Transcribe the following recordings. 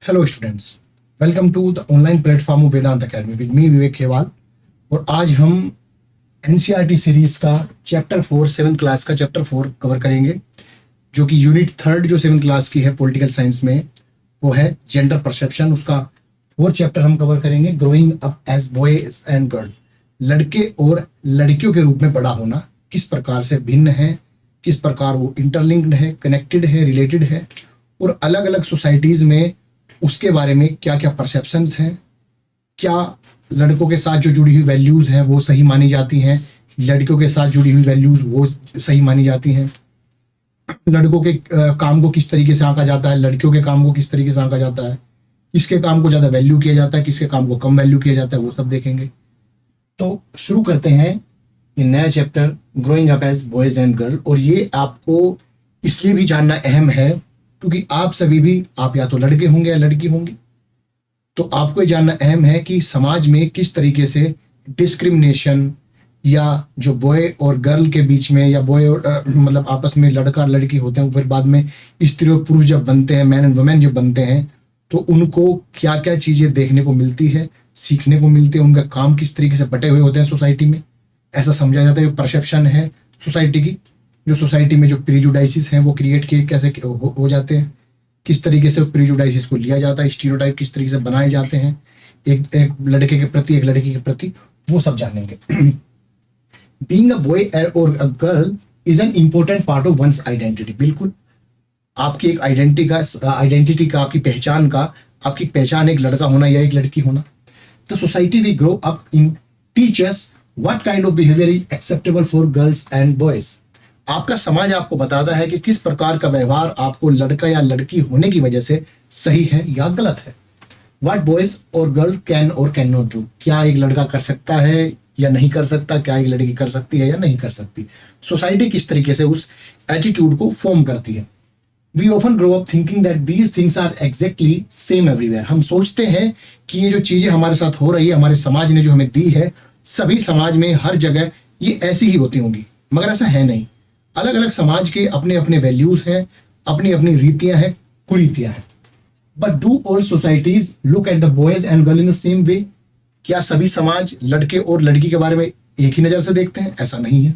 Hello students, welcome to the online platform of Vedant academy with me Vivek Khewal. और आज हम NCERT series का chapter 4 7th class का chapter 4 cover करेंगे, जो कि यूनिट 3 जो 7th क्लास की है पॉलिटिकल साइंस में, वो है जेंडर परसेप्शन। उसका 4th चैप्टर हम कवर करेंगे, growing up as boys and girl. लड़के और लड़कियों के रूप में बड़ा होना किस प्रकार से भिन्न है, किस प्रकार वो इंटरलिंक्ड है, कनेक्टेड है, रिलेटेड है, और अलग अलग सोसाइटीज़ में उसके बारे में क्या क्या परसेप्शंस हैं, क्या लड़कों के साथ जो जुड़ी हुई वैल्यूज़ हैं वो सही मानी जाती हैं, लड़कियों के साथ जुड़ी हुई वैल्यूज़ वो सही मानी जाती हैं, लड़कों के काम को किस तरीके से आंका जाता है, लड़कियों के काम को किस तरीके से आंका जाता है, किसके काम को ज़्यादा वैल्यू किया जाता है, किसके काम को कम वैल्यू किया जाता है, वो सब देखेंगे। तो शुरू करते हैं ये नया chapter, growing up as boys and girl. और ये आपको इसलिए भी जानना अहम है क्योंकि आप सभी भी, आप या तो लड़के होंगे या लड़की होंगी, तो आपको ये जानना अहम है कि समाज में किस तरीके से डिस्क्रिमिनेशन या जो बॉय और गर्ल के बीच में, या बॉय और मतलब आपस में लड़का और लड़की होते हैं, फिर बाद में स्त्री और पुरुष जब बनते हैं, मैन एंड वुमेन जब बनते हैं, तो उनको क्या क्या चीज़ें देखने को मिलती है, सीखने को मिलती है, उनका काम किस तरीके से बटे हुए होते हैं सोसाइटी में, ऐसा समझा जाता है। जो परसेप्शन है सोसाइटी की, जो सोसाइटी में जो प्रीजुडाइसिस हैं वो क्रिएट किए कैसे हो जाते हैं, किस तरीके से प्रीजुडाइसिस को लिया जाता है, स्टीरियोटाइप किस तरीके से बनाए जाते हैं एक लड़के के प्रति, एक लड़की के प्रति, वो सब जानेंगे। बीइंग अ बॉय और a girl is an important part of one's identity. बिल्कुल, आपकी एक आइडेंटिटी का, आपकी पहचान एक लड़का होना या एक लड़की होना। The society we grow up in teachers what kind of behaviour is acceptable for girls and boys. आपका समाज आपको बताता है कि किस प्रकार का व्यवहार आपको लड़का या लड़की होने की वजह से सही है या गलत है। व्हाट बॉयज और गर्ल कैन और कैन नॉट डू। क्या एक लड़का कर सकता है या नहीं कर सकता, क्या एक लड़की कर सकती है या नहीं कर सकती। सोसाइटी किस तरीके से उस एटीट्यूड को फॉर्म करती है। We often grow up thinking that these things are exactly same everywhere. हम सोचते हैं कि ये जो चीजें हमारे साथ हो रही है, हमारे समाज ने जो हमें दी है, सभी समाज में हर जगह ये ऐसी ही होती होंगी, मगर ऐसा है नहीं। अलग अलग समाज के अपने अपने वैल्यूज हैं, अपनी अपनी रीतियां हैं, कुरीतियां हैं। But do all societies look at the boys and girl in the same way. क्या सभी समाज लड़के और लड़की के बारे में एक ही नजर से देखते हैं? ऐसा नहीं है।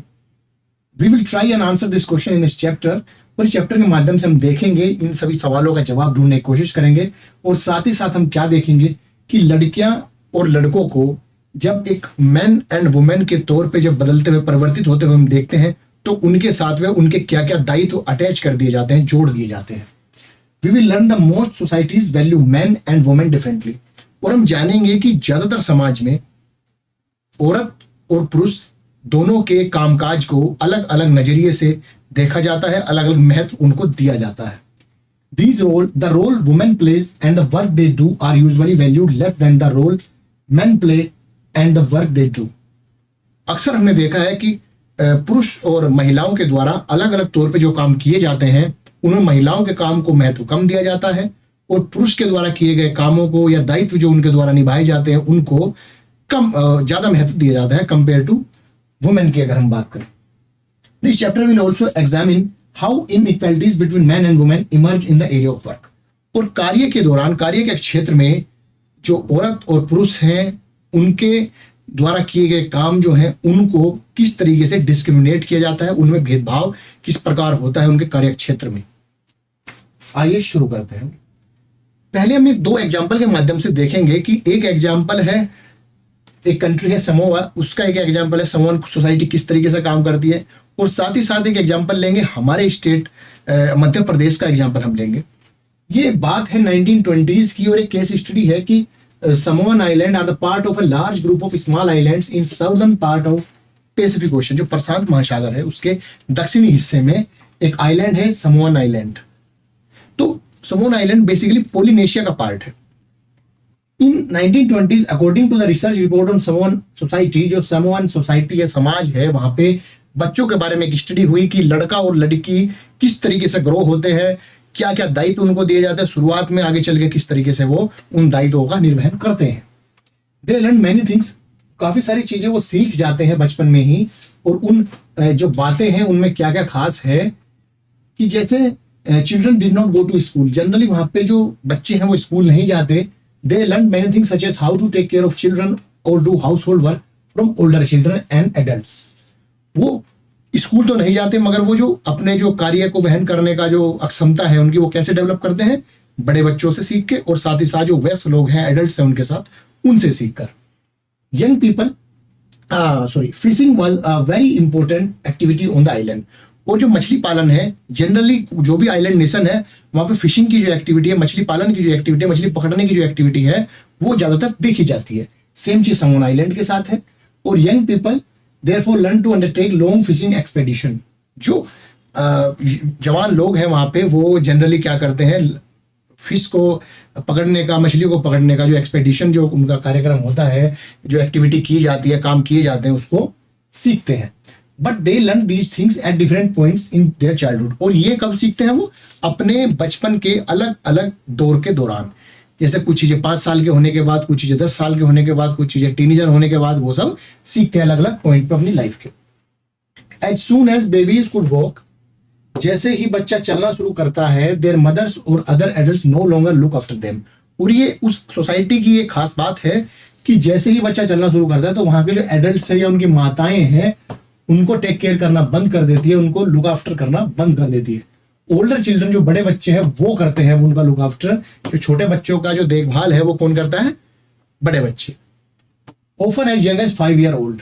We will try and answer this question in this chapter. और इस चैप्टर के माध्यम से हम देखेंगे, इन सभी सवालों का जवाब ढूंढने की कोशिश करेंगे। और साथ ही साथ हम क्या देखेंगे कि लड़कियां और लड़कों को जब एक मैन एंड वुमेन के तौर पे जब बदलते हुए, परिवर्तित होते हुए हम देखते हैं, तो उनके साथ में उनके क्या क्या दायित्व अटैच कर दिए जाते हैं, जोड़ दिए जाते हैं। We will learn the most societies value man and women differently. और हम जानेंगे कि ज्यादातर समाज में औरत और पुरुष दोनों के कामकाज को अलग अलग नजरिए से देखा जाता है, अलग अलग महत्व उनको दिया जाता है। The role women plays and the work they do are usually valued less than the role men play and the work they do. अक्सर हमने देखा है कि पुरुष और महिलाओं के द्वारा अलग अलग तौर पे जो काम किए जाते हैं, उनमें महिलाओं के काम को महत्व कम दिया जाता है, और पुरुष के द्वारा किए गए कामों को या दायित्व जो उनके द्वारा निभाए जाते हैं, उनको कम ज्यादा महत्व दिया जाता है कंपेयर टू वुमेन की अगर हम बात करें। This chapter will also examine how inequalities between man and women emerge in the area of work. और कार्य के दौरान, कार्य के क्षेत्र में जो औरत और पुरुष हैं, उनके द्वारा किए गए काम जो हैं, उनको किस तरीके से डिस्क्रिमिनेट किया जाता है, उनमें भेदभाव किस प्रकार होता है उनके कार्य क्षेत्र में। आइए शुरू करते हैं। पहले हम एक 2 एग्जाम्पल के माध्यम से देखेंगे कि एक एग्जाम्पल है, एक कंट्री है समोआ, उसका एक एग्जाम्पल है समोअन सोसाइटी किस तरीके से काम करती है, और साथ ही साथ एक एग्जाम्पल लेंगे हमारे स्टेट मध्य प्रदेश का एग्जाम्पल हम लेंगे। ये बात है 1920s की, और एक केस स्टडी है कि Samoan Island are the part of a large group of small islands in southern part of Pacific Ocean। जो प्रशांत महासागर है उसके दक्षिणी हिस्से में एक आइलैंड है, समोअन आइलैंड। तो समोअन आइलैंड बेसिकली पोलिनेशिया का पार्ट है। In 1920s according to the research report on Samoan society, जो समोअन सोसाइटी है, समाज है, वहां पे बच्चों के बारे में एक स्टडी हुई कि लड़का और लड़की किस तरीके से ग्रो होते हैं, क्या क्या दायित्व उनको दिए जाते हैं शुरुआत में, आगे चल के किस तरीके से वो उन दायित्वों का निर्वहन करते हैं। They learn many things. काफी सारी चीजें वो सीख जाते हैं बचपन में ही, और उन जो बातें हैं उनमें क्या क्या खास है कि जैसे children did not go to school, generally वहां पे जो बच्चे हैं वो स्कूल नहीं जाते. They learn many things such as how to take care of children और do household work from older children and adults. वो स्कूल तो नहीं जाते मगर वो जो अपने जो कार्य को वहन करने का जो अक्षमता है उनकी वो कैसे डेवलप करते हैं, बड़े बच्चों से सीख के और साथ ही साथ जो वयस्क लोग हैं एडल्ट्स हैं उनके साथ उनसे सीख कर. Young people fishing was a very important activity on the island. और जो मछली पालन है जनरली जो भी आइलैंड नेशन है वहां पे फिशिंग की जो एक्टिविटी है, मछली पालन की जो एक्टिविटी है, मछली पकड़ने की जो एक्टिविटी है वो ज्यादातर देखी जाती है. सेम चीज समोन आइलैंड के साथ है. और young people therefore learn to undertake long fishing expedition. जो जवान लोग हैं वहां पे वो जनरली क्या करते हैं, फिश को पकड़ने का, मछली को पकड़ने का जो एक्सपेडिशन जो उनका कार्यक्रम होता है, जो एक्टिविटी की जाती है, काम किए जाते हैं उसको सीखते हैं. But they learn these things at different points in their childhood. और ये कब सीखते हैं, वो अपने बचपन के अलग अलग दौर के दौरान. जैसे कुछ चीजें 5 साल के होने के बाद, कुछ चीजें 10 साल के होने के बाद, कुछ चीजें टीनेजर होने के बाद, वो सब सीखते हैं अलग अलग पॉइंट पे अपनी लाइफ के. As soon as babies could walk, जैसे ही बच्चा चलना शुरू करता है, देयर मदर्स और other adults no longer look after them. और ये उस सोसाइटी की एक खास बात है कि जैसे ही बच्चा चलना शुरू करता है तो वहां के जो एडल्ट्स है या उनकी माताएं हैं उनको टेक केयर करना बंद कर देती है, उनको लुक आफ्टर करना बंद कर देती है. ओल्डर चिल्ड्रन जो बड़े बच्चे हैं वो करते हैं उनका लुक आफ्टर. जो छोटे बच्चों का जो देखभाल है वो कौन करता है, बड़े बच्चे. Often as young as 5 year old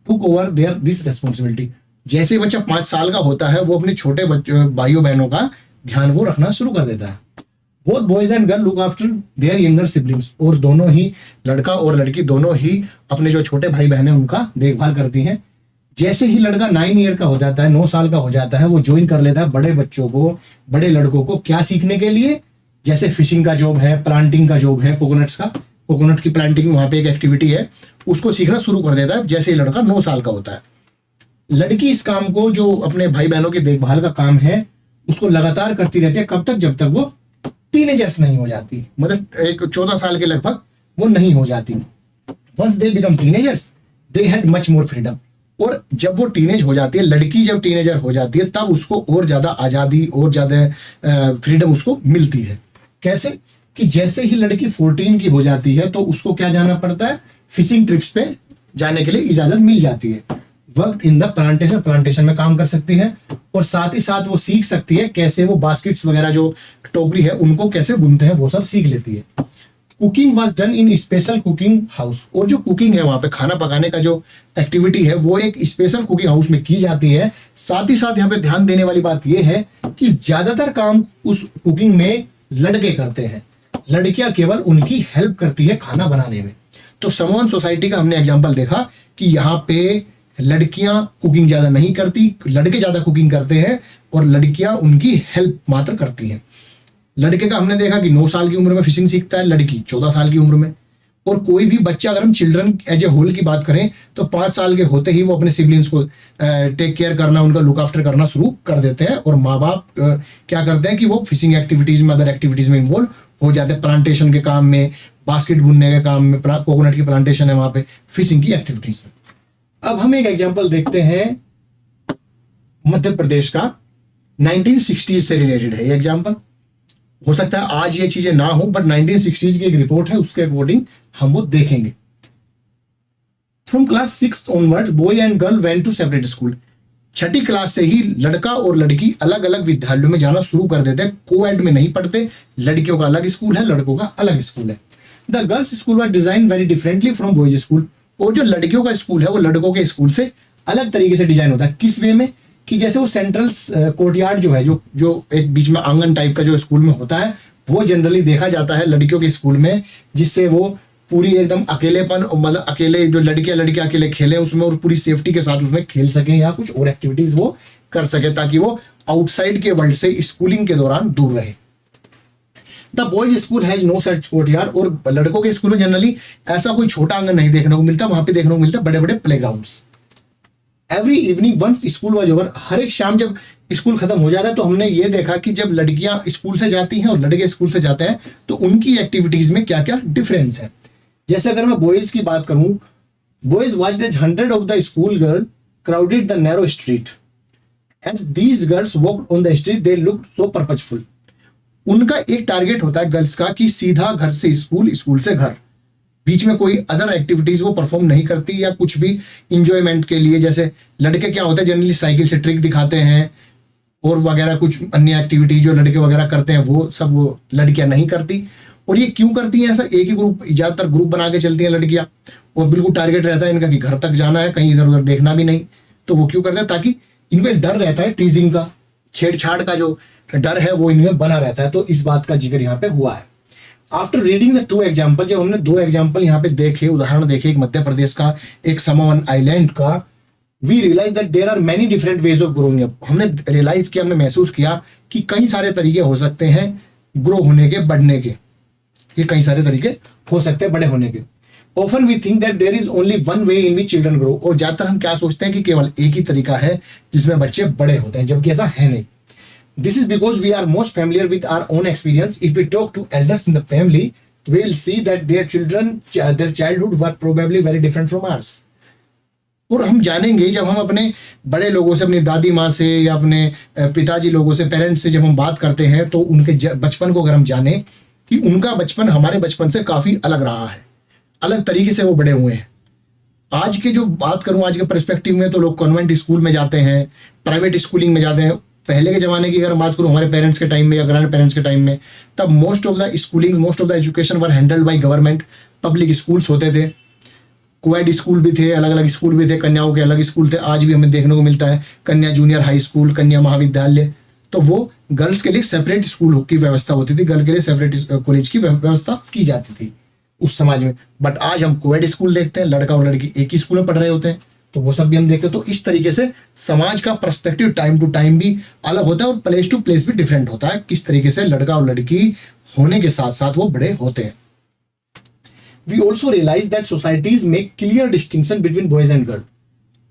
took over their this responsibility. जैसे बच्चा 5 साल का होता है वो अपने छोटे बच्चों भाइयों बहनों का ध्यान वो रखना शुरू कर देता है. Both boys and girl look after their younger siblings. और दोनों ही, लड़का और लड़की दोनों ही अपने जो छोटे भाई बहन है उनका देखभाल करती हैं. जैसे ही लड़का 9 year का हो जाता है, 9 साल का हो जाता है, वो ज्वाइन कर लेता है बड़े बच्चों को, बड़े लड़कों को. क्या सीखने के लिए, जैसे फिशिंग का जॉब है, प्लांटिंग का जॉब है, कोकोनट्स का, कोकोनट की प्लांटिंग वहां पे एक एक्टिविटी है, उसको सीखना शुरू कर देता है जैसे ही लड़का 9 साल का होता है. लड़की इस काम को, जो अपने भाई बहनों की देखभाल का काम है, उसको लगातार करती रहती है. कब तक, जब तक वो टीनेजर्स नहीं हो जाती, मतलब एक 14 साल के लगभग वो नहीं हो जाती. Once they become teenagers they had much more freedom. और जब वो टीनेज हो जाती है, लड़की जब टीनेजर हो जाती है, तब उसको और ज्यादा आजादी और ज्यादा फ्रीडम उसको मिलती है. कैसे कि जैसे ही लड़की 14 की हो जाती है तो उसको क्या जाना पड़ता है, फिशिंग ट्रिप्स पे जाने के लिए इजाजत मिल जाती है. Work in the plantation, plantation में काम कर सकती है. और साथ ही साथ वो सीख सकती है कैसे वो बास्केट्स वगैरह जो टोकरी है उनको कैसे बुनते हैं, वो सब सीख लेती है. Cooking was done in special cooking house. और जो कुकिंग है वहां पे खाना पकाने का जो एक्टिविटी है वो एक स्पेशल कुकिंग हाउस में की जाती है. साथ ही साथ यहाँ पे ध्यान देने वाली बात यह है कि ज्यादातर काम उस कुकिंग में लड़के करते हैं, लड़कियां केवल उनकी हेल्प करती है खाना बनाने में. तो समोन सोसाइटी का हमने एग्जाम्पल देखा कि यहाँ पे लड़कियां कुकिंग ज्यादा नहीं करती, लड़के ज्यादा कुकिंग करते हैं और लड़कियां उनकी हेल्प मात्र करती हैं. लड़के का हमने देखा कि 9 साल की उम्र में फिशिंग सीखता है, लड़की 14 साल की उम्र में. और कोई भी बच्चा, अगर हम चिल्ड्रन एज ए होल की बात करें तो 5 साल के होते ही वो अपने सिबलिंग्स को टेक केयर करना, उनका लुक आफ्टर करना शुरू कर देते हैं. और माँ बाप क्या करते हैं कि वो फिशिंग एक्टिविटीज में, अदर एक्टिविटीज में इन्वॉल्व हो जाते हैं, प्लांटेशन के काम में, बास्केट बुनने के काम में, कोकोनट की प्लांटेशन है वहां पे, फिशिंग की एक्टिविटीज में. अब हम एक एग्जाम्पल देखते हैं मध्य प्रदेश का, 1960s से रिलेटेड है ये एग्जाम्पल. हो सकता है आज ये चीजें ना हो, बट 1960s की एक रिपोर्ट है, उसके अकॉर्डिंग हम वो देखेंगे. From class 6th onward boy and girl went to separate school. 6ठी क्लास से ही लड़का और लड़की अलग अलग विद्यालयों में जाना शुरू कर देते हैं. कोएड में नहीं पढ़ते, लड़कियों का अलग स्कूल है, लड़कों का अलग स्कूल है. The girls school was design very differently from boys school. और जो लड़कियों का स्कूल है वो लड़कों के स्कूल से अलग तरीके से डिजाइन होता है. किस वे में, कि जैसे वो सेंट्रल कोर्टयार्ड जो है, जो एक बीच में आंगन टाइप का जो स्कूल में होता है, वो जनरली देखा जाता है लड़कियों के स्कूल में, जिससे वो पूरी एकदम अकेलेपन, मतलब अकेले जो लड़कियां अकेले खेले उसमें और पूरी सेफ्टी के साथ उसमें खेल सकें या कुछ और एक्टिविटीज वो कर सके, ताकि वो आउटसाइड के वर्ल्ड से स्कूलिंग के दौरान दूर रहे. The boys school has no such courtyard. और लड़कों के स्कूल में जनरली ऐसा कोई छोटा आंगन नहीं देखने को मिलता, वहां पे देखने को मिलता बड़े बड़े playgrounds. Every evening once school was over, हर एक शाम जब स्कूल खत्म हो जाता है तो हमने ये देखा कि जब लड़कियां स्कूल से जाती हैं और लड़के स्कूल से जाते हैं तो उनकी एक्टिविटीज में क्या क्या डिफरेंस है. जैसे अगर मैं बॉयज की बात करूं, boys watched as 100 of the school girl crowded the narrow street. As these girls walked on the street, they looked so purposeful. उनका एक टारगेट होता है गर्ल्स का कि सीधा घर से स्कूल, स्कूल से घर, बीच में कोई अदर एक्टिविटीज वो परफॉर्म नहीं करती या कुछ भी इंजॉयमेंट के लिए। जैसे लड़के क्या होते हैं जनरली साइकिल से ट्रिक दिखाते हैं और वगैरह कुछ अन्य एक्टिविटी जो लड़के वगैरह करते हैं वो सब वो लड़कियां नहीं करती। और ये क्यों करती हैं ऐसा? एक ही ग्रुप, ज्यादातर ग्रुप बना के चलती हैं लड़कियां और बिल्कुल टारगेट रहता है इनका कि घर तक जाना है, कहीं इधर उधर देखना भी नहीं। तो वो क्यों करते हैं? ताकि इनमें डर रहता है टीजिंग का, छेड़छाड़ का जो डर है वो इनमें बना रहता है। तो इस बात का जिक्र यहाँ पे हुआ है। आफ्टर रीडिंग द 2 एग्जाम्पल, जब हमने 2 एग्जाम्पल यहाँ पे देखे, उदाहरण देखे, एक मध्य प्रदेश का, एक समवन आइलैंड का, we realize that there are many different ways of growing up. हमने रियलाइज किया, हमने महसूस किया कि कई सारे तरीके हो सकते हैं ग्रो होने के, बढ़ने के। ये कई सारे तरीके हो सकते हैं बड़े होने के। Often we think that there is only one way in which children grow, और ज्यादातर हम क्या सोचते हैं कि केवल एक ही तरीका है जिसमें बच्चे बड़े होते हैं, जबकि ऐसा है नहीं। This is because we are most familiar with our own experience. If we talk to elders in the family, we will see that their childhood were probably very different from ours. और हम जानेंगे जब हम अपने बड़े लोगों से, अपनी दादी माँ से या अपने पिताजी लोगों से, पेरेंट्स से जब हम बात करते हैं तो उनके बचपन को अगर हम जाने कि उनका बचपन हमारे बचपन से काफी अलग रहा है, अलग तरीके से वो बड़े हुए हैं। आज के जो बात करूं, आज के पर्सपेक्टिव में, तो लोग कॉन्वेंट स्कूल में जाते हैं, प्राइवेट स्कूलिंग में जाते हैं। पहले के जमाने की अगर बात करूं, हमारे पेरेंट्स के टाइम में या ग्रैंड पेरेंट्स के टाइम में, तब most of the schooling, most of the education were handled by government. Public schools होते थे, कोएड स्कूल भी थे, अलग अलग स्कूल भी थे, कन्याओं के अलग स्कूल थे। आज भी हमें देखने को मिलता है कन्या जूनियर हाई स्कूल, कन्या महाविद्यालय। तो वो गर्ल्स के लिए सेपरेट स्कूल की व्यवस्था होती थी, गर्ल के लिए सेपरेट कॉलेज की व्यवस्था की जाती थी उस समाज में। बट आज हम कोएड स्कूल देखते हैं, लड़का और लड़की एक ही स्कूल में पढ़ रहे होते हैं, तो वो सब भी हम देखते हैं। तो इस तरीके से समाज का पर्सपेक्टिव टाइम टू टाइम भी अलग होता है और प्लेस टू प्लेस भी डिफरेंट होता है, किस तरीके से लड़का और लड़की होने के साथ साथ वो बड़े होते हैं। We also realize that societies make clear distinction between boys and girl.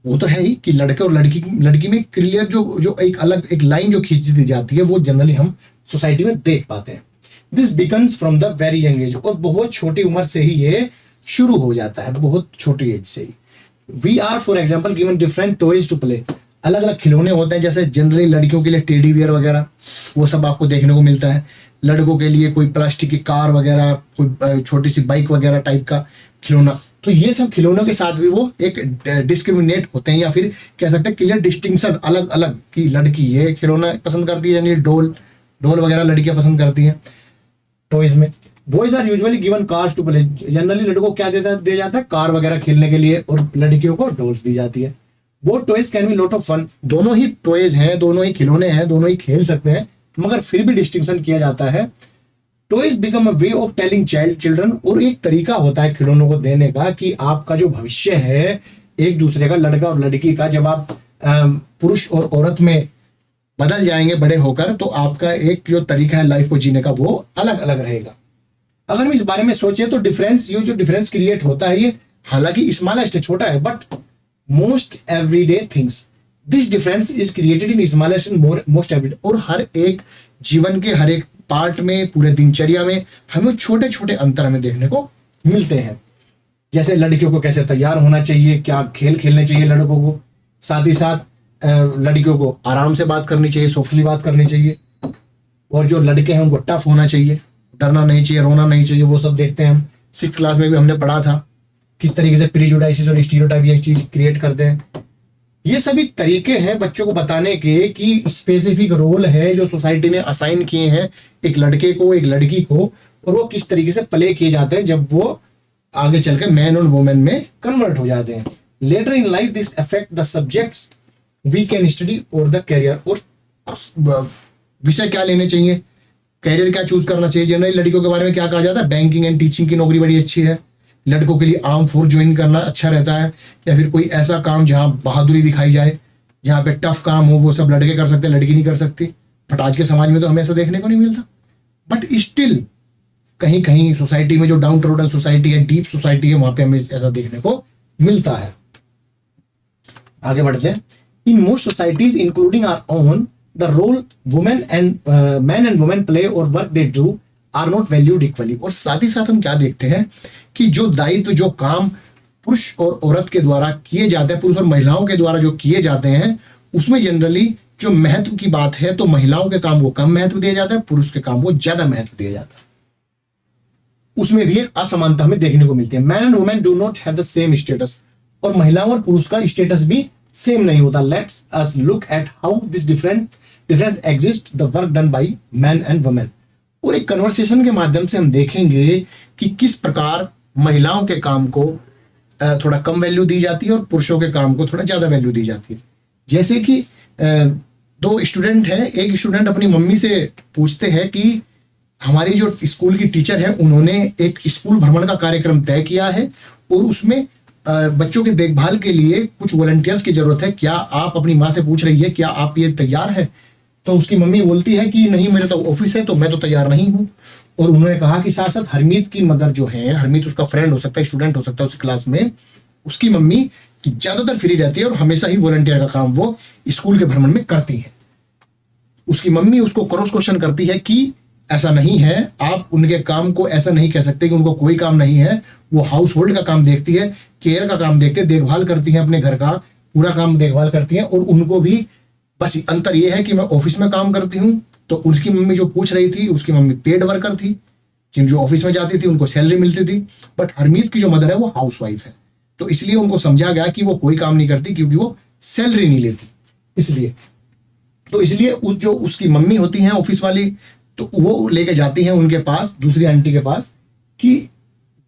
वो तो है ही कि लड़के और लड़की में क्लियर जो एक अलग एक लाइन जो खींच दी जाती है, वो जनरली हम सोसाइटी में देख पाते हैं। This becomes from the very young age, और बहुत छोटी उम्र से ही ये शुरू हो जाता है, बहुत छोटी एज से ही। We are for example given different toys to play, अलग अलग खिलौने होते हैं। जैसे जनरली लड़कियों के लिए टेडी बियर वगैरह वो सब आपको देखने को मिलता है, लड़कों के लिए कोई प्लास्टिक की कार वगैरह, कोई छोटी सी बाइक वगैरह टाइप का खिलौना। तो ये सब खिलौनों के साथ भी वो एक डिस्क्रिमिनेट होते हैं, या फिर कह सकते हैं क्लियर डिस्टिंक्शन अलग अलग, कि लड़की ये खिलौना पसंद करती है, यानी डोल वगैरह लड़कियां पसंद करती हैं टॉयज में। Boys are usually given cars to play, generally लड़कों को क्या दिया जाता है, कार वगैरह खेलने के लिए, और लड़कियों को डॉल्स दी जाती है। Both toys can be lot of fun, दोनों ही टॉयज हैं, दोनों ही खिलौने हैं, दोनों ही खेल सकते हैं, मगर फिर भी डिस्टिंक्शन किया जाता है। Toys become a way of telling children, और एक तरीका होता है खिलौनों को देने का कि आपका जो भविष्य है एक दूसरे का, लड़का और लड़की का, जब आप पुरुष और औरत में बदल जाएंगे बड़े होकर, तो आपका एक जो तरीका है लाइफ को जीने का वो अलग अलग रहेगा। अगर हम इस बारे में सोचे तो डिफरेंस, ये जो डिफरेंस क्रिएट होता है, ये हालांकि स्मॉलेस्ट है, छोटा है, but most everyday things, this difference is created in smallest and most everyday. और हर एक जीवन के हर एक पार्ट में, पूरे दिनचर्या में हमें छोटे छोटे अंतर हमें देखने को मिलते हैं। जैसे लड़कियों को कैसे तैयार होना चाहिए, क्या खेल खेलने चाहिए लड़कों को, साथ ही साथ लड़कियों को आराम से बात करनी चाहिए, सॉफ्टली बात करनी चाहिए, और जो लड़के हैं उनको टफ होना चाहिए, डरना नहीं चाहिए, रोना नहीं चाहिए। वो सब देखते हैं हम 6th क्लास में भी हमने पढ़ा था किस तरीके से प्रीजुडाइसिस और स्टीरियोटाइप ये चीज क्रिएट करते हैं। ये सभी तरीके हैं बच्चों को बताने के कि स्पेसिफिक रोल है जो सोसाइटी ने असाइन किए हैं एक लड़के को, एक लड़की को, और वो किस तरीके से प्ले किए जाते हैं जब वो आगे चलकर मैन और वुमेन में कन्वर्ट हो जाते हैं। Later in life this affect the subjects we can study और द कैरियर, और विषय क्या लेने चाहिए, कैरियर क्या चूज करना चाहिए। जनरली लड़कियों के बारे में क्या कहा जाता है, बैंकिंग एंड टीचिंग की नौकरी बड़ी अच्छी है, लड़कों के लिए आर्म फोर्स ज्वाइन करना अच्छा रहता है, या फिर कोई ऐसा काम जहां बहादुरी दिखाई जाए, जहां पे टफ काम हो, वो सब लड़के कर सकते हैं, लड़की नहीं कर सकती। बट आज के समाज में तो हमें ऐसा देखने को नहीं मिलता। बट स्टिल कहीं कहीं सोसाइटी में जो डाउन टू सोसाइटी है, डीप सोसाइटी है, वहां पे हमें ऐसा देखने को मिलता है। आगे बढ़ते हैं। In most societies including our own, the role women and man and women play और work they do are not valued equally. और साथ ही साथ हम क्या देखते हैं कि जो दायित्व, जो काम पुरुष और औरत के द्वारा किए जाते हैं, पुरुष और महिलाओं के द्वारा जो किए जाते हैं, उसमें जनरली जो महत्व की बात है तो महिलाओं के काम को कम महत्व दिया जाता है, पुरुष के काम को ज्यादा महत्व दिया जाता है। उसमें भी एक असमानता हमें देखने को मिलती है। Man and women do not have the same status, और महिलाओं और पुरुष का स्टेटस भी सेम नहीं होता। Let's us look at how this difference exist the work done by man and women. और एक कन्वर्सेशन के माध्यम से हम देखेंगे कि किस प्रकार महिलाओं के काम को थोड़ा कम वैल्यू दी जाती है और पुरुषों के काम को थोड़ा ज्यादा वैल्यू दी जाती है। जैसे कि दो स्टूडेंट हैं, एक स्टूडेंट अपनी मम्मी से पूछते हैं कि हमारी जो स्कूल की टीचर है उन्होंने एक स्कूल भ्रमण का कार्यक्रम तय किया है और उसमें बच्चों के देखभाल के लिए कुछ वॉलंटियर्स की जरूरत है, क्या आप, अपनी माँ से पूछ रही है, क्या आप ये तैयार है? तो उसकी मम्मी बोलती है कि नहीं, मेरे तो ऑफिस है तो मैं तो तैयार नहीं हूँ। और उन्होंने कहा कि साथ साथ हरमीत की मदर जो है, हरमीत उसका फ्रेंड हो सकता है, स्टूडेंट हो सकता है उस क्लास में, उसकी मम्मी ज्यादातर फ्री रहती है और हमेशा ही वॉलंटियर का काम वो स्कूल के भ्रमण में करती है। उसकी मम्मी उसको क्रॉस क्वेश्चन करती है कि ऐसा नहीं है, आप उनके काम को ऐसा नहीं कह सकते कि उनको कोई काम नहीं है, वो हाउस होल्ड का काम देखती है, केयर का काम देखते, देखभाल करती है, अपने घर का पूरा काम देखभाल करती है। और उनको भी बस अंतर ये है कि मैं ऑफिस में काम करती हूँ। तो उसकी मम्मी जो पूछ रही थी, उसकी मम्मी पेड वर्कर थी, जिन जो ऑफिस में जाती थी उनको सैलरी मिलती थी, बट हरमीत की जो मदर है वो हाउस वाइफ है, तो इसलिए उनको समझा गया कि वो कोई काम नहीं करती क्योंकि वो सैलरी नहीं लेती। इसलिए जो उसकी मम्मी होती हैं ऑफिस वाली, तो वो लेके जाती हैं उनके पास, दूसरी आंटी के पास, कि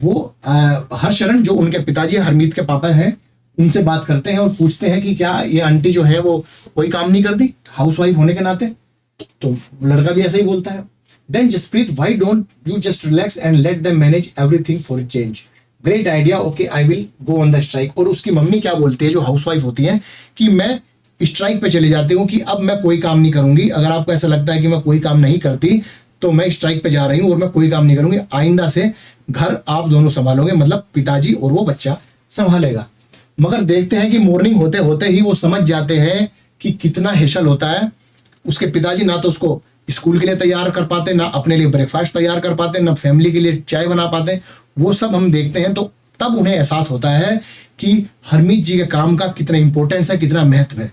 वो हरशरण जो उनके पिताजी हरमीत के पापा हैं, उनसे बात करते हैं और पूछते हैं कि क्या ये आंटी जो है वो कोई काम नहीं करती हाउसवाइफ होने के नाते? तो लड़का भी ऐसा ही बोलता है। Then Jasprit, why don't you just relax and let them manage everything for a change, great idea, okay I will go on the strike. और उसकी मम्मी क्या बोलती है, जो हाउसवाइफ होती है, कि मैं स्ट्राइक पे चले जाती हूँ कि अब मैं कोई काम नहीं करूंगी। अगर आपको ऐसा लगता है कि मैं कोई काम नहीं करती तो मैं स्ट्राइक पे जा रही हूँ और मैं कोई काम नहीं करूंगी, आइंदा से घर आप दोनों संभालोगे, मतलब पिताजी और वो बच्चा संभालेगा। मगर देखते हैं कि मॉर्निंग होते होते ही वो समझ जाते हैं कि कितना हेसल होता है। उसके पिताजी ना तो उसको स्कूल के लिए तैयार कर पाते, ना अपने लिए ब्रेकफास्ट तैयार कर पाते, ना फैमिली के लिए चाय बना पाते। वो सब हम देखते हैं तो तब उन्हें एहसास होता है कि हरमीत जी के काम का कितना इंपॉर्टेंस है, कितना महत्व है।